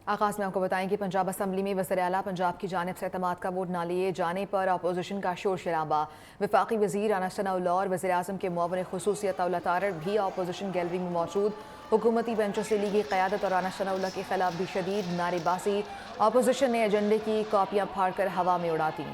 آغاز میں آپ کو بتائیں کہ پنجاب اسمبلی میں وزیر اعلیٰ پنجاب کی جانب سے اعتماد کا ووٹ نہ لیے جانے پر اپوزیشن کا شور شرابہ۔ وفاقی وزیر رانا ثناء اللہ اور وزیر اعظم کے معاون خصوصی عطا اللہ طارڑ بھی اپوزیشن گیلری میں موجود۔ حکومتی بینچوں سے لی گئی قیادت اور رانا ثناء اللہ کے خلاف بھی شدید نعرے بازی۔ اپوزیشن نے ایجنڈے کی کاپیاں پھاڑ کر ہوا میں اڑا دیں۔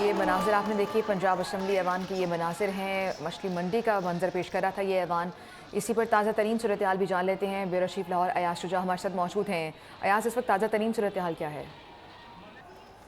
یہ مناظر آپ نے دیکھی پنجاب اسمبلی ایوان کی، یہ مناظر ہیں مچھلی منڈی کا منظر پیش کر رہا تھا یہ ایوان۔ اسی پر تازہ ترین صورتحال بھی جان لیتے ہیں۔ بیورو چیف لاہور ایاز شجاع ہمارے ساتھ موجود ہیں۔ ایاز، اس وقت تازہ ترین صورتحال کیا ہے؟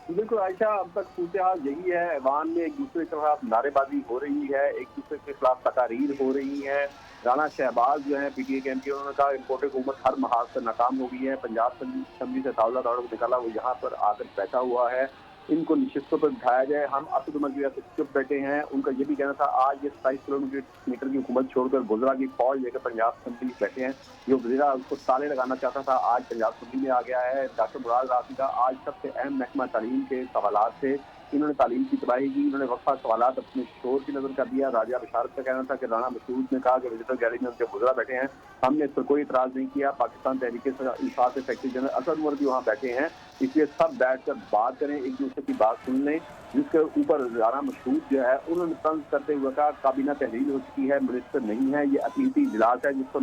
بالکل عائشہ، اب تک صورتحال یہی ہے، ایوان میں ایک دوسرے کے خلاف نعرے بازی ہو رہی ہے، ایک دوسرے کے خلاف تقاریر ہو رہی ہے۔ رانا شہباز جو ہیں پی ٹی اے کے ایم پی، انہوں نے کہا امپورٹ حکومت ہر محاذ سے ناکام ہو گئی ہے۔ پنجاب اسمبلی سے طاولہ داڑوں کو نکالا، وہ یہاں پر آ کر بیٹھا ہوا ہے، ان کو نشستوں پر بٹھایا جائے۔ ہم اسد عمر کی وجہ سے چپ بیٹھے ہیں۔ ان کا یہ بھی کہنا تھا آج یہ 27 کلومیٹر کی حکومت چھوڑ کر گجرا کی فوج لے کر پنجاب اسمبلی بیٹھے ہیں۔ جو وزیر اس کو تالے لگانا چاہتا تھا آج پنجاب اسمبلی میں آ گیا ہے۔ ڈاکٹر مراد رافی کا آج سب سے اہم محکمہ تعلیم کے سوالات تھے، انہوں نے تعلیم کی تباہی کی، انہوں نے وقفہ سوالات اپنے شور کی نظر کر دیا۔ راجہ بشارت کا کہنا تھا کہ رانا مسعود نے کہا کہ وزیٹر گیلری میں ان کے گجرا بیٹھے ہیں، ہم نے اس پر کوئی اعتراض نہیں کیا۔ پاکستان تحریک انصاف کے سیکرٹری جنرل اسد عمر بھی وہاں بیٹھے ہیں، اس لیے سب بیٹھ کر بات کریں، ایک دوسرے کی بات سن لیں۔ جس کے اوپر رانا مسعود جو ہے انہوں نے طنز کرتے ہوئے کہا کابینہ تحلیل ہو چکی ہے، منسٹر نہیں ہے، یہ اقلیتی اجلاس ہے۔ جس پر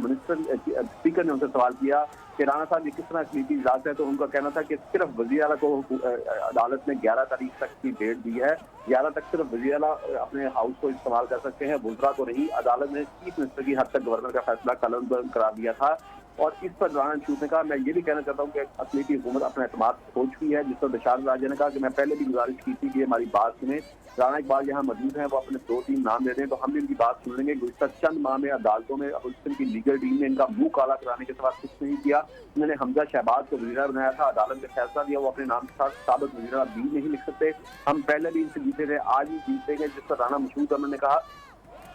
اسپیکر نے ان سے سوال کیا کہ رانا صاحب یہ کس طرح اقلیتی اجلاس ہے، تو ان کا کہنا تھا کہ صرف وزیر اعلیٰ کو عدالت نے 11 تاریخ تک کی ڈیٹ دی ہے، 11 تک صرف وزیر اعلیٰ اپنے ہاؤس کو استعمال کر سکتے ہیں، وزراء کو نہیں۔ عدالت نے چیف منسٹر کی حد تک گورنر کا فیصلہ قلم بند کرا دیا تھا۔ اور اس پر رانا مسعود نے کہا میں یہ بھی کہنا چاہتا ہوں کہ اقلیتی حکومت اپنا اعتماد کھو چکی ہے، جس پر بشارت راجہ نے کہا کہ میں پہلے بھی گزارش کی تھی کہ ہماری بات سنیں۔ رانا اقبال یہاں موجود ہیں، وہ اپنے 2-3 نام دے دیں تو ہم بھی ان کی بات سن لیں گے۔ گزشتہ چند ماہ میں عدالتوں میں اپوزیشن کی لیگل ٹیم نے ان کا منہ کالا کرانے کے سوا کچھ نہیں کیا۔ انہوں نے حمزہ شہباز کو وزیر بنایا تھا، عدالت نے فیصلہ دیا وہ اپنے نام کے ساتھ ثابت وزیر بھی نہیں لکھ سکتے۔ ہم پہلے بھی ان سے جیتے تھے، آج بھی جیتیں گے۔ جس پر رانا مسعود انہوں نے کہا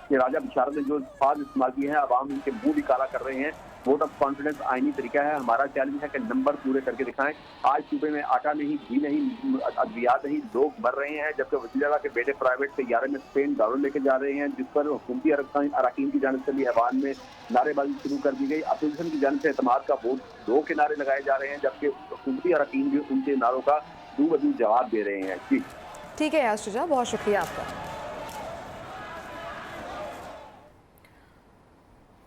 کہ راجہ بشارت نے جو الفاظ استعمال کیے ہیں عوام ان کے منہ بھی کالا کر رہے ہیں۔ ووٹ آف کانفیڈنس آئینی طریقہ ہے، ہمارا چیلنج ہے کہ نمبر پورے کر کے دکھائیں۔ آج صوبے میں آٹا نہیں، گھی نہیں، ادویات نہیں، لوگ مر رہے ہیں، جبکہ وزیر اعلیٰ کے بیٹے پرائیویٹ طیارے میں اسپین ڈالر لے کے جا رہے ہیں، جس پر حکومتی اراکین کی جانب سے بھی ایوان میں نعرے بازی شروع کر دی گئی۔ اپوزیشن کی جانب سے اعتماد کا ووٹ 2 کے نعرے لگائے جا رہے ہیں، جبکہ حکومتی اراکین بھی ان کے نعروں کا دو بدو جواب دے رہے ہیں۔ جی ٹھیک ہے ایاز شجاع، بہت شکریہ آپ کا۔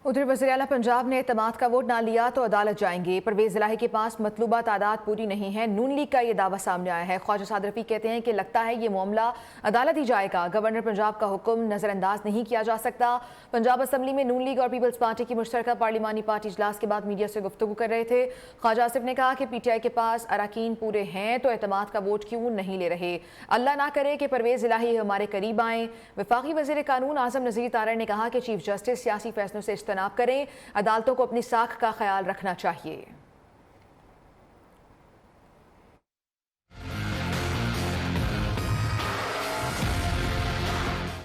ادھر وزیر اعلیٰ پنجاب نے اعتماد کا ووٹ نہ لیا تو عدالت جائیں گے۔ پرویز الہی کے پاس مطلوبہ تعداد پوری نہیں ہے، نون لیگ کا یہ دعویٰ سامنے آیا ہے۔ خواجہ سعد رفیق کہتے ہیں کہ لگتا ہے یہ معاملہ عدالت ہی جائے گا، گورنر پنجاب کا حکم نظر انداز نہیں کیا جا سکتا۔ پنجاب اسمبلی میں نون لیگ اور پیپلز پارٹی کی مشترکہ پارلیمانی پارٹی اجلاس کے بعد میڈیا سے گفتگو کر رہے تھے۔ خواجہ آصف نے کہا کہ پی ٹی آئی کے پاس اراکین پورے ہیں تو اعتماد کا ووٹ کیوں نہیں لے رہے، اللہ نہ کرے کہ پرویز الہی ہمارے قریب آئیں۔ وفاقی وزیر قانون اعظم نذیر طارڑ نے کہا کہ چیف جسٹس سیاسی فیصلوں سے اجتناب کریں، عدالتوں کو اپنی ساکھ کا خیال رکھنا چاہیے۔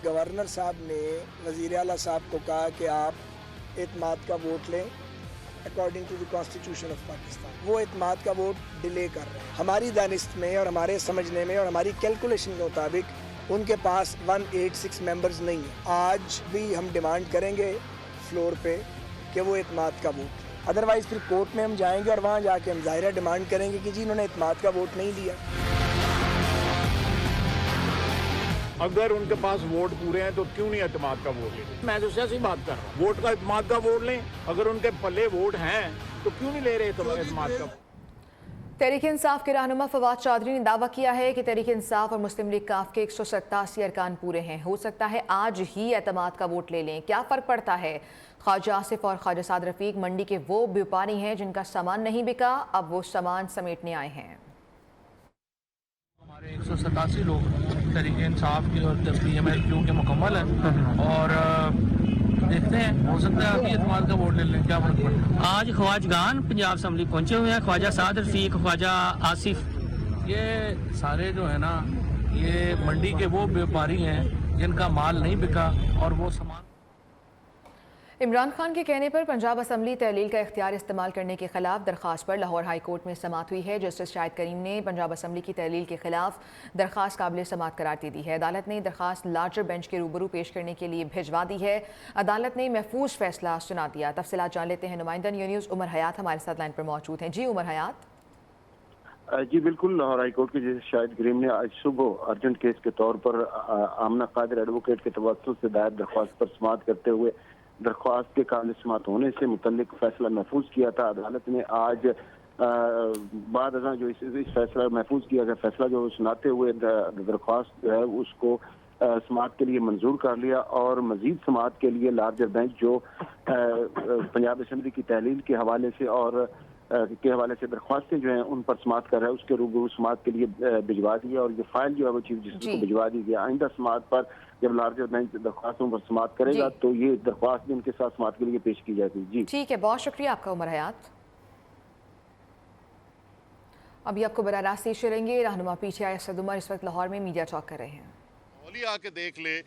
گورنر صاحب نے وزیر اعلیٰ صاحب کو کہا کہ آپ اعتماد کا ووٹ لیں according to the constitution of Pakistan. وہ اعتماد کا ووٹ ڈیلے کر رہے ہیں۔ ہماری دانست میں اور ہمارے سمجھنے میں اور ہماری کیلکولیشن کے مطابق ان کے پاس 186 ممبرز نہیں ہیں۔ آج بھی ہم ڈیمانڈ کریں گے فلور پہ کہ وہ اعتماد کا ووٹ، ادروائز پھر کورٹ میں ہم جائیں گے اور وہاں جا کے ہم ظاہرہ ڈیمانڈ کریں گے کہ جی انہوں نے اعتماد کا ووٹ نہیں دیا۔ اگر ان کے پاس ووٹ پورے ہیں تو کیوں نہیں اعتماد کا ووٹ لیں؟ میں تو سیاسی بات کر رہا ہوں، ووٹ کا اعتماد کا ووٹ لیں۔ اگر ان کے پلے ووٹ ہیں تو کیوں نہیں لے رہے اعتماد کا؟ تحریک انصاف کے رہنما فواد چودھری نے دعویٰ کیا ہے کہ تحریک انصاف اور مسلم لیگ کاف کے 187 ارکان پورے ہیں، ہو سکتا ہے آج ہی اعتماد کا ووٹ لے لیں، کیا فرق پڑتا ہے؟ خواجہ آصف اور خواجہ سعد رفیق منڈی کے وہ بیوپاری ہیں جن کا سامان نہیں بکا، اب وہ سامان سمیٹنے آئے ہیں۔ ہمارے 187 لوگ تحریک انصاف کے اور پی ایم ایل کیو کے مکمل ہیں، اور دیکھتے ہیں، ہو سکتا ہے ابھی اعتماد کا ووٹ لے لیں، کیا فرق پڑتا ہے؟ آج خواجگان پنجاب اسمبلی پہنچے ہوئے ہیں، خواجہ سعد رفیق، خواجہ آصف، یہ سارے جو ہے نا ये मंडी के वो व्यापारी हैं जिनका माल नहीं बिका और वो सामान। इमरान खान के कहने पर पंजाब असम्बली तहलील का इख्तियार इस्तेमाल करने के खिलाफ दरख्वास्त पर लाहौर हाई कोर्ट में समाअत हुई है। जस्टिस शाहिद करीम ने पंजाब असम्बली की तहलील के खिलाफ दरख्वास्त काबिल समाअत करार दे दी है। अदालत ने दरख्वास्त लार्जर बेंच के रूबरू पेश करने के लिए भिजवा दी है। अदालत ने महफूज फैसला सुना दिया। तफसीलात जान लेते हैं, नुमाइंदा न्यूज़ उमर हयात हमारे साथ लाइन पर मौजूद हैं। जी उमर हयात। जी बिल्कुल, लाहौर हाई कोर्ट के जस्टिस शाहिद करीम ने आज सुबह अर्जेंट केस के तौर पर आमना कादिर एडवोकेट के तवज्जुह से दायर दरख्वास्त पर समाअत करते हुए दरख्वास्त के काबिल समाअत होने से मुतल्लिक फैसला महफूज किया था। अदालत ने आज बाद अज़ां जो इस फैसला महफूज किया गया फैसला जो सुनाते हुए दरख्वास्त जो है उसको समाअत के लिए मंजूर कर लिया और मजीद समाअत के लिए लार्जर बेंच जो पंजाब असम्बली की तहलील के हवाले से और दरख्वास्तें जो हैं उन पर समाअत कर रहा है उसके रूबरू समाअत के लिए भिजवा दिया और ये फाइल जो है वो चीफ जस्टिस को भिजवा दी गया। आइंदा समाअत पर जब लार्जर बेंच दरख्वास्तों पर समाअत करेगा तो ये दरख्वास्त भी उनके साथ समाअत के लिए पेश की जाएगी। जी ठीक है, बहुत शुक्रिया आपका उमर हयात। अभी आपको बराह रास्त पेश करेंगे रहनुमा PTI असद उमर, इस वक्त लाहौर में मीडिया टॉक कर रहे हैं। आके देख ले,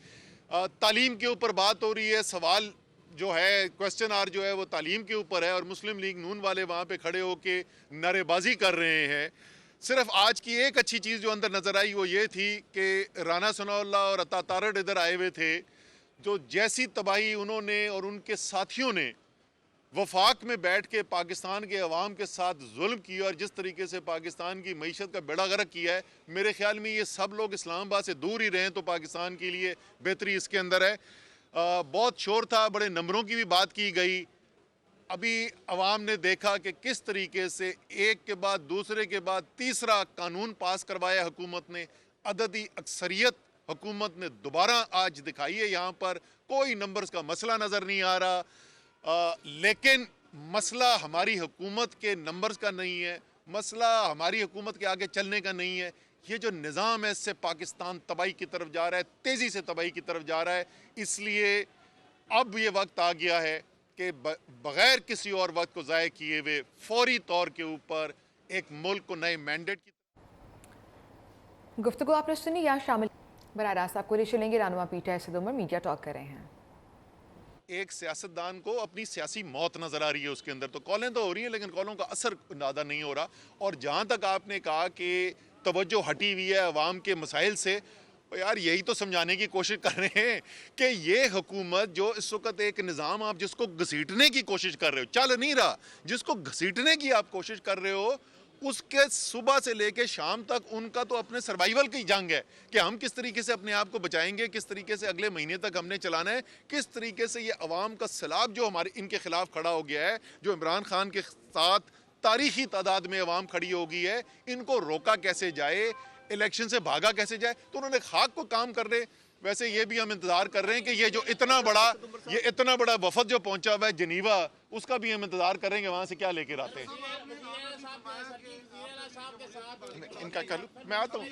तालीम के ऊपर बात हो रही है, सवाल जो है क्वेश्चन आर जो है वो तालीम के ऊपर है और मुस्लिम लीग नून वाले वहाँ पे खड़े होके नारेबाजी कर रहे हैं। सिर्फ आज की एक अच्छी चीज़ जो अंदर नज़र आई वो ये थी कि राना सनाउल्लाह और अता तारड़ इधर आए हुए थे, जो जैसी तबाही उन्होंने और उनके साथियों ने वफाक में बैठ के पाकिस्तान के अवाम के साथ जुल्म किया और जिस तरीके से पाकिस्तान की मईशत का बेड़ा गर्क किया है, मेरे ख्याल में ये सब लोग इस्लामाबाद से दूर ही रहें तो पाकिस्तान के लिए बेहतरी इसके अंदर है। बहुत शोर था, बड़े नंबरों की भी बात की गई। अभी अवाम ने देखा कि किस तरीके से एक के बाद दूसरे के बाद तीसरा कानून पास करवाया हुकूमत ने, अददी अक्सरियत हुकूमत ने दोबारा आज दिखाई है। यहाँ पर कोई नंबर्स का मसला नज़र नहीं आ रहा, लेकिन मसला हमारी हुकूमत के नंबर्स का नहीं है, मसला हमारी हुकूमत के आगे चलने का नहीं है। ये जो निज़ाम है इससे पाकिस्तान तबाही की तरफ जा रहा है, तेज़ी से तबाही की तरफ जा रहा है। इसलिए अब ये वक्त आ गया है कि बग़ैर किसी और वक्त को ज़ाय किए हुए फौरी तौर के ऊपर एक मुल्क को नए मैंडेट की गुफ्तगू आपने सुनी। यहाँ शामिल बराह रास्त आपको ले चलेंगे, रहनुमा PTI Asad Umar media talk कर रहे हैं। एक सियासतदान को अपनी सियासी मौत नज़र आ रही है, उसके अंदर तो कॉलें तो हो रही हैं लेकिन कॉलों का असर अंदाज़ा नहीं हो रहा। और जहाँ तक आपने कहा कि तवज्जो हटी हुई है अवाम के मसाइल से, यार यही तो समझाने की कोशिश कर रहे हैं कि ये हुकूमत जो इस वक्त एक निज़ाम आप जिसको घसीटने की कोशिश कर रहे हो, चल नहीं रहा, जिसको घसीटने की आप कोशिश कर रहे हो, उसके सुबह से लेके शाम तक उनका तो अपने सर्वाइवल की जंग है कि हम किस तरीके से अपने आप को बचाएंगे, किस तरीके से अगले महीने तक हमने चलाना है, किस तरीके से ये अवाम का सैलाब जो हमारे इनके खिलाफ खड़ा हो गया है, जो इमरान खान के साथ तारीखी तादाद में अवाम खड़ी हो गई है, इनको रोका कैसे जाए, इलेक्शन से भागा कैसे जाए। तो उन्होंने खाक को काम कर रहे। वैसे ये भी हम इंतज़ार कर रहे हैं कि ये इतना बड़ा वफद जो पहुंचा हुआ है जनीवा, उसका भी हम इंतज़ार करेंगे वहाँ से क्या लेकर आते हैं। इनका कर लूँ, मैं आता हूँ।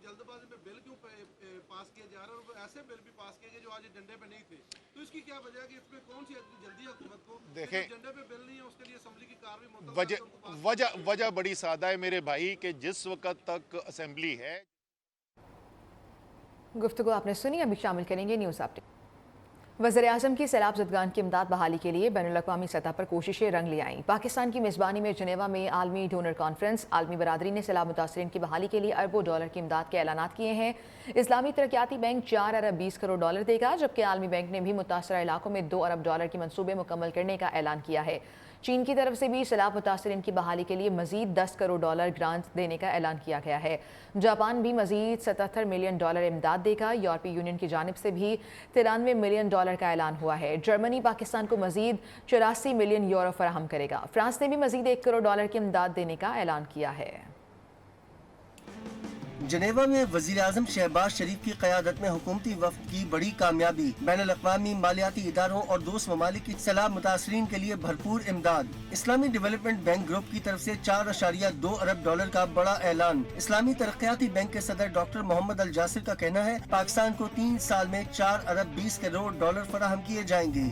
जल्दबाजी में बिल क्यों पास किया जा रहा है और ऐसे बिल भी पास किए गए जो आज एजेंडे पे नहीं थे, तो इसकी क्या वजह है कि इसमें कौन सी जल्दी हुकूमत को देखें एजेंडे पे बिल नहीं है उसके लिए असेंबली की कार्रवाई वजह बड़ी सादा है मेरे भाई कि जिस वक्त तक असेंबली है। गुफ्तगू आपने सुनी, अभी शामिल करेंगे न्यूज़ अपडेट। वज़ीर-ए-आज़म की सैलाब ज़दगान की इमदाद बहाली के लिए बैनुल-अक़वामी सतह पर कोशिशें रंग ले आईं। पाकिस्तान की मेज़बानी में जनेवा में आलमी डोनर कॉन्फ्रेंस, आलमी बरादरी ने सैलाब मुतासरीन की बहाली के लिए अरबों डॉलर की इमदाद के ऐलानात किए हैं। इस्लामी तरक्याती बैंक 4 अरब 20 करोड़ डॉलर देगा, जबकि आलमी बैंक ने भी मुतासरा इलाकों में 2 अरब डॉलर के मनसूबे मुकम्मल करने का ऐलान किया है। चीन की तरफ से भी सैलाब मुतासरीन की बहाली के लिए मजीद 10 करोड़ डॉलर ग्रांट देने का ऐलान किया गया है। जापान भी मजीद 77 मिलियन डॉलर इमदाद देगा। यूरोपीय यूनियन की जानिब से भी 93 मिलियन डॉलर का ऐलान हुआ है। जर्मनी पाकिस्तान को मजीद 84 मिलियन यूरो फराहम करेगा। फ्रांस ने भी मजीद 1 करोड़ डॉलर की इमदाद देने का ऐलान किया है। जनेवा में वज़ीर-ए-आज़म शहबाज शरीफ की क़यादत में हुकूमती वफ़द की बड़ी कामयाबी, बैनुल-अक़वामी मालियाती इदारों और दोस्त ममालिक की सैलाब मुतासरीन के लिए भरपूर इमदाद। इस्लामी डेवलपमेंट बैंक ग्रुप की तरफ से 4.2 अरब डॉलर का बड़ा ऐलान। इस्लामी तरक्याती बैंक के सदर डॉक्टर मोहम्मद अल जासिर का कहना है पाकिस्तान को 3 साल में 4 अरब 20 करोड़ डॉलर फराहम किए जाएंगे।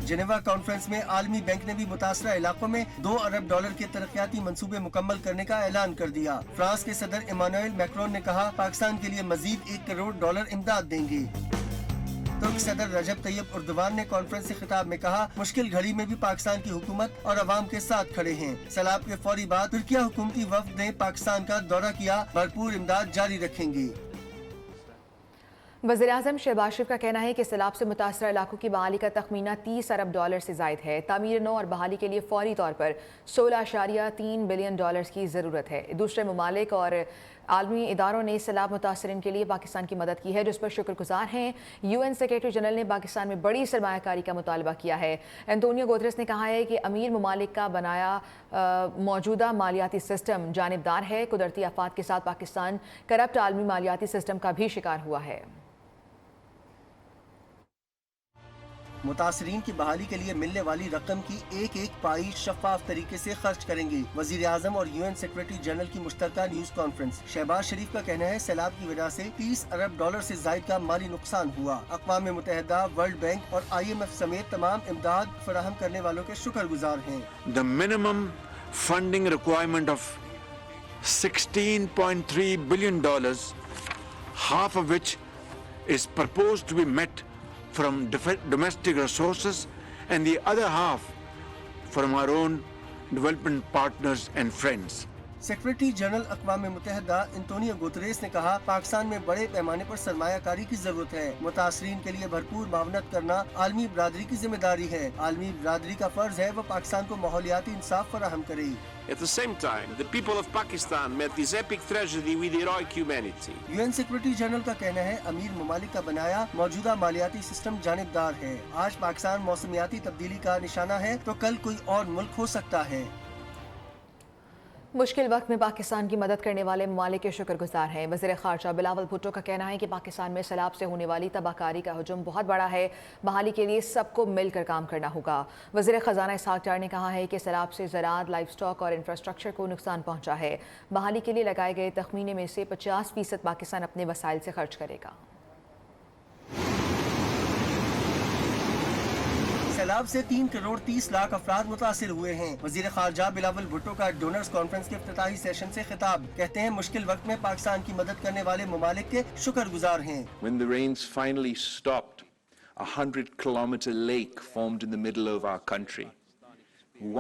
जेनेवा कॉन्फ्रेंस में आलमी बैंक ने भी मुतासरा इलाकों में $2 अरब के तरक्याती मंसूबे मुकम्मल करने का ऐलान कर दिया। फ्रांस के सदर इमानुएल मैक्रोन ने कहा पाकिस्तान के लिए मजीद $1 करोड़ इमदाद देंगे। तुर्क सदर रजब तैयब उर्दवान ने कॉन्फ्रेंस से खिताब में कहा मुश्किल घड़ी में भी पाकिस्तान की हुकूमत और अवाम के साथ खड़े हैं। सैलाब के फौरी बाद तुर्किया हुकूमती वफ्द ने पाकिस्तान का दौरा किया, भरपूर इमदाद जारी रखेंगे। वज़ीर-ए-आज़म शहबाज शरीफ का कहना है कि सैलाब से मुतासरा इलाकों की बहाली का तखमीना $30 अरब से जायद है। तामीर नौ और बहाली के लिए फौरी तौर पर $16.3 बिलियन की ज़रूरत है। दूसरे ममालिक और आलमी इदारों ने सैलाब मुतासरीन के लिए पाकिस्तान की मदद की है, जिस पर शुक्रगुजार हैं। UN सेक्रेटरी जनरल ने पाकिस्तान में बड़ी सरमायाकारी का मुतालबा किया है। एंटोनियो गुतेरेस ने कहा है कि अमीर ममालिक का बनाया मौजूदा मालियाती सिस्टम जानिबदार है। कुदरती आफात के साथ पाकिस्तान करप्ट आलमी मालियाती सिस्टम का भी शिकार हुआ है। मुतासरीन की बहाली के लिए मिलने वाली रकम की एक एक पाई शफाफ तरीके से खर्च करेंगे। वजीर आजम और UN सेक्रेटरी जनरल की मुश्तरका न्यूज कॉन्फ्रेंस। शहबाज शरीफ का कहना है सैलाब की वजह से $30 अरब से जायद का माली नुकसान हुआ। अक़वाम मुत्तहिदा, वर्ल्ड बैंक और IMF समेत तमाम इमदाद फराहम करने वालों के शुक्रगुजार हैं। The minimum funding requirement of $16.3 billion, half of which is proposed to be met from domestic resources and the other half from our own development partners and friends. Secretary general अक़वाम मुत्तहिदा एंटोनियो गुतेरेस ने कहा पाकिस्तान में बड़े पैमाने पर सरमायाकारी की जरूरत है। मुतासरीन के लिए भरपूर मावनत करना आलमी बरादरी की जिम्मेदारी है। आलमी बरादरी का फर्ज है वो पाकिस्तान को माहौलियाती इंसाफ फराहम करे। At the same time, the people of Pakistan met this epic tragedy with heroic humanity. UN secretary general का कहना है अमीर ममालिक का बनाया मौजूदा मालियाती सिस्टम जानिबदार है। आज पाकिस्तान मौसमियाती तब्दीली का निशाना है तो कल कोई और मुल्क हो सकता है। मुश्किल वक्त में पाकिस्तान की मदद करने वाले ममालिक के शुक्रगुजार हैं। वज़ीर ख़ारजा बिलावल भुट्टो का कहना है कि पाकिस्तान में सैलाब से होने वाली तबाहकारी का हुजूम बहुत बड़ा है। बहाली के लिए सबको मिलकर काम करना होगा। वज़ीर ख़जाना इसहाक़ डार ने कहा है कि सैलाब से ज़राअत, लाइफ स्टॉक और इंफ्रास्ट्रक्चर को नुकसान पहुँचा है। बहाली के लिए लगाए गए तखमीने में से 50% पाकिस्तान अपने वसाइल से खर्च करेगा। सैलाब से 3 करोड़ 30 लाख अफराद मुतासिर हुए हैं। वजीर खारजा बिलावल भुट्टो का डोनर्स कॉन्फ्रेंस के इफ्तिताही सेशन से खिताब। कहते हैं मुश्किल वक्त में पाकिस्तान की मदद करने वाले ममालिक के शुक्रगुजार हैं। When the rains finally stopped, a 100-kilometer lake formed in the middle of our country.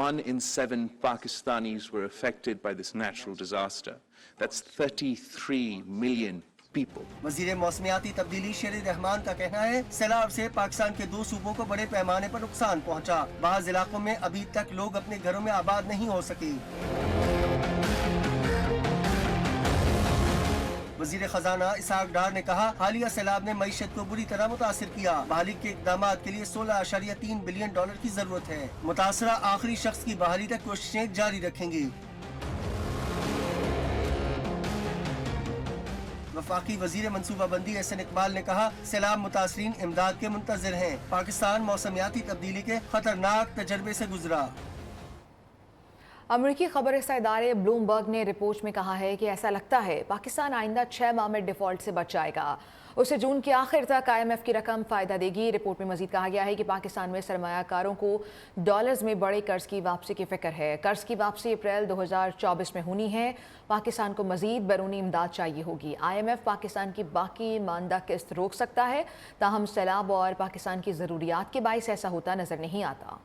1 in 7 Pakistanis were affected by this natural disaster. That's 33 million people. वजीर मौसमियाती तब्दीली शेर रहमान का कहना है सैलाब से पाकिस्तान के 2 सूबों को बड़े पैमाने पर नुकसान पहुंचा। बाज़ इलाकों में अभी तक लोग अपने घरों में आबाद नहीं हो सके। वजीर खजाना इसहाक़ डार ने कहा हालिया सैलाब ने मईशत को बुरी तरह मुतासिर किया। बहाली के इक़दामात के लिए $16.3 बिलियन की जरूरत है। मुतासरा आखिरी शख्स की बहाली तक कोशिशें जारी रखेंगे। वफाकी वजीर मनसूबाबंदी एहसन इकबाल ने कहा सैलाब मुतासरीन इमदाद के मुंतज़िर हैं। पाकिस्तान मौसमियाती तब्दीली के खतरनाक तजर्बे से गुजरा। अमरीकी खबर रसा इदारे ब्लूमबर्ग ने रिपोर्ट में कहा है कि ऐसा लगता है पाकिस्तान आइंदा 6 माह में डिफॉल्ट से बच जाएगा। उसे जून के आखिर तक IMF की रकम फ़ायदा देगी। रिपोर्ट में मजीद कहा गया है कि पाकिस्तान में सरमायाकारों को डॉलर्स में बड़े कर्ज की वापसी की फिक्र है। कर्ज की वापसी अप्रैल 2024 में होनी है। पाकिस्तान को मजीद बैरूनी इमदाद चाहिए होगी। IMF पाकिस्तान की बाकी मानदा किस्त रोक सकता है, ताहम सैलाब और पाकिस्तान की ज़रूरियात के बाइस ऐसा होता नजर नहीं आता।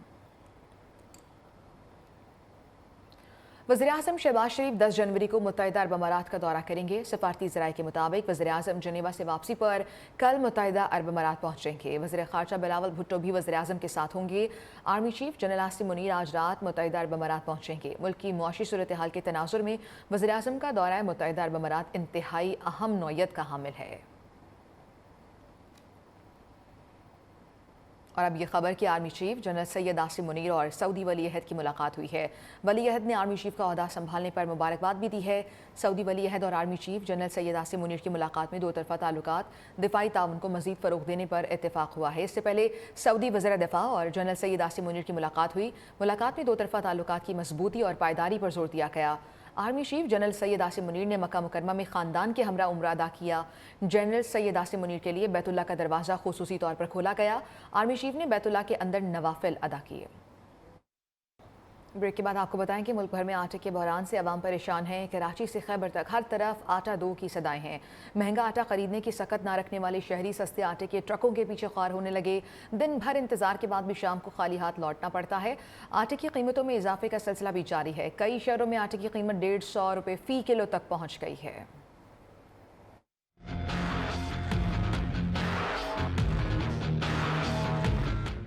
वज़ीर-ए-आज़म शहबाज शरीफ 10 जनवरी को मुत्तहिदा अरब अमारात का दौरा करेंगे। सफारती ज़राए के मुताबिक वज़ीर-ए-आज़म जनेवा से वापसी पर कल मुत्तहिदा अरब अमारात पहुँचेंगे। वज़ीर ख़ारजा बिलावल भुट्टो भी वज़ीर-ए-आज़म के साथ होंगे। Army chief general Asim Munir आज रात मुत्तहिदा अरब अमारात पहुँचेंगे। मुल्क की मुआशी सूरत हाल के तनाजुर में वज़ीर-ए-आज़म का दौरा मुत्तहिदा अरब अमारात इंतहाई अहम नौयत का हामिल है। और अब ये खबर कि army chief general Syed Asim Munir और सऊदी वली अहद की मुलाकात हुई है। वली अहद ने आर्मी चीफ का ओहदा संभालने पर मुबारकबाद भी दी है। सऊदी वली अहद और army chief general Syed Asim Munir की मुलाकात में 2 तरफ़ा ताल्लुकात, दिफाई ताउन को मज़ीद फ़रोग़ देने पर इत्तेफाक हुआ है। इससे पहले सऊदी वज़ीर दिफ़ा और जनरल सैयद आसिम मुनीर की मुलाकात हुई। मुलाकात में 2 तरफ़ा ताल्लुकात की मजबूती और पायदारी पर जोर दिया गया। Army chief general Syed Asim Munir ने मक्का मुकरमा में खानदान के हमरा उम्र अदा किया। जनरल सैयद आसिम मुनीर के लिए बैतुल्लाह का दरवाज़ा खुसूसी तौर पर खोला गया। आर्मी चीफ ने बैतुल्लाह के अंदर नवाफिल अदा किए। ब्रेक के बाद आपको बताएं कि मुल्क भर में आटे के बहरान से अवाम परेशान हैं। कराची से खैबर तक हर तरफ आटा दो की सदाएं हैं। महंगा आटा खरीदने की सकत ना रखने वाले शहरी सस्ते आटे के ट्रकों के पीछे ख्वार होने लगे। दिन भर इंतजार के बाद भी शाम को खाली हाथ लौटना पड़ता है। आटे की कीमतों में इजाफे का सिलसिला भी जारी है। कई शहरों में आटे की कीमत 150 रुपये फ़ी किलो तक पहुँच गई है।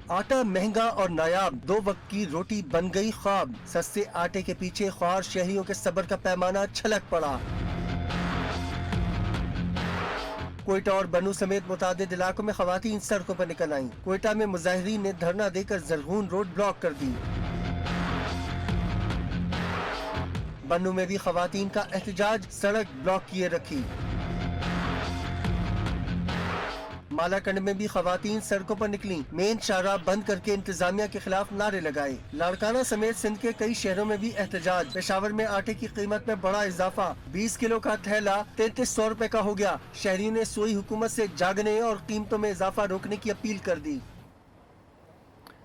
आटा महंगा और नायाब, 2 वक्त की रोटी बन गई ख्वाब। सस्ते आटे के पीछे ख्वार शहरियों के सब्र का पैमाना छलक पड़ा। कोयटा और बनू समेत मुतादिद इलाकों में खवातीन सड़कों पर निकल आईं। कोयटा में मुजाहिरीन ने धरना देकर जरगून रोड ब्लॉक कर दी। बनू में भी खवातीन का एहतजाज, सड़क ब्लॉक किए रखी। मालाकंड में भी खवातीन सड़कों पर निकली, मेन शाहराह बंद करके इंतजामिया के खिलाफ नारे लगाए। लाड़काना समेत सिंध के कई शहरों में भी एहतजाज। पेशावर में आटे की कीमत में बड़ा इजाफा, 20 किलो का थैला 3300 रुपए का हो गया। शहरियों ने सोई हुकूमत से जागने और कीमतों में इजाफा रोकने की अपील कर दी।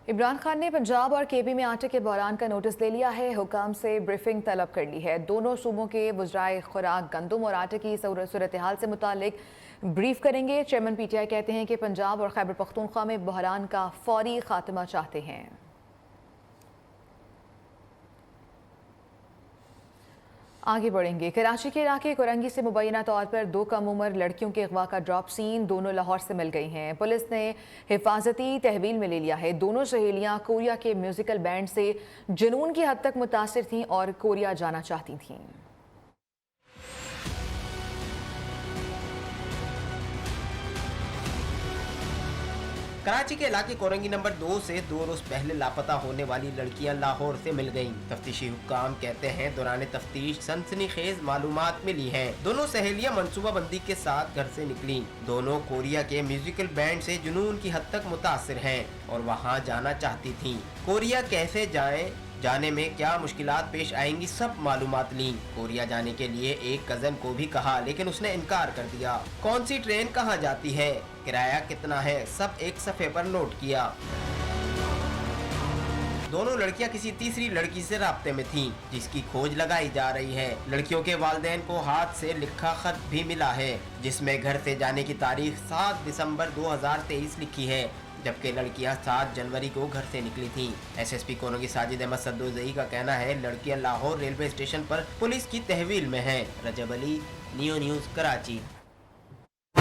इमरान खान ने पंजाब और केपी में आटे के बहरान का नोटिस ले लिया है। हुकाम से ब्रीफिंग तलब कर ली है। दोनों सूबों के वज़राए खुराक गंदम और आटे की सूरत हाल से मुतालिक ब्रीफ करेंगे। चेयरमैन PTI कहते हैं कि पंजाब और खैबर पख्तूनख्वा में बहरान का फौरी खात्मा चाहते हैं। आगे बढ़ेंगे। कराची के इलाके कोरंगी से मुबैना तौर पर 2 कम उम्र लड़कियों के अगवा का ड्रॉप सीन, दोनों लाहौर से मिल गई हैं। पुलिस ने हिफाजती तहवील में ले लिया है। दोनों सहेलियां कोरिया के म्यूजिकल बैंड से जुनून की हद तक मुतासिर थीं और कोरिया जाना चाहती थीं। कराची के इलाके कोरंगी नंबर 2 से 2 रोज पहले लापता होने वाली लड़कियां लाहौर से मिल गईं। तफ्तीशी हुक्काम कहते हैं दौरान तफ्तीश सनसनीखेज मालूमात मिली हैं। दोनों सहेलियां मनसूबा बंदी के साथ घर से निकली। दोनों कोरिया के म्यूजिकल बैंड से जुनून की हद तक मुतासिर हैं और वहां जाना चाहती थीं। कोरिया कैसे जाएं, जाने में क्या मुश्किलात पेश आएंगी, सब मालूमात ली। कोरिया जाने के लिए एक कजन को भी कहा लेकिन उसने इनकार कर दिया। कौन सी ट्रेन कहाँ जाती है, किराया कितना है, सब एक सफ़े पर नोट किया। दोनों लड़कियां किसी तीसरी लड़की से राब्ते में थीं, जिसकी खोज लगाई जा रही है। लड़कियों के वालिदैन को हाथ से लिखा खत भी मिला है, जिसमें घर से जाने की तारीख 7 दिसंबर 2023 लिखी है, जबकि लड़कियां 7 जनवरी को घर से निकली थीं। SSP कोरंगी साजिद अहमद सद्दोज़ई का कहना है लड़कियां लाहौर रेलवे स्टेशन पर पुलिस की तहवील में हैं। रजब अली, नियो न्यूज़, कराची।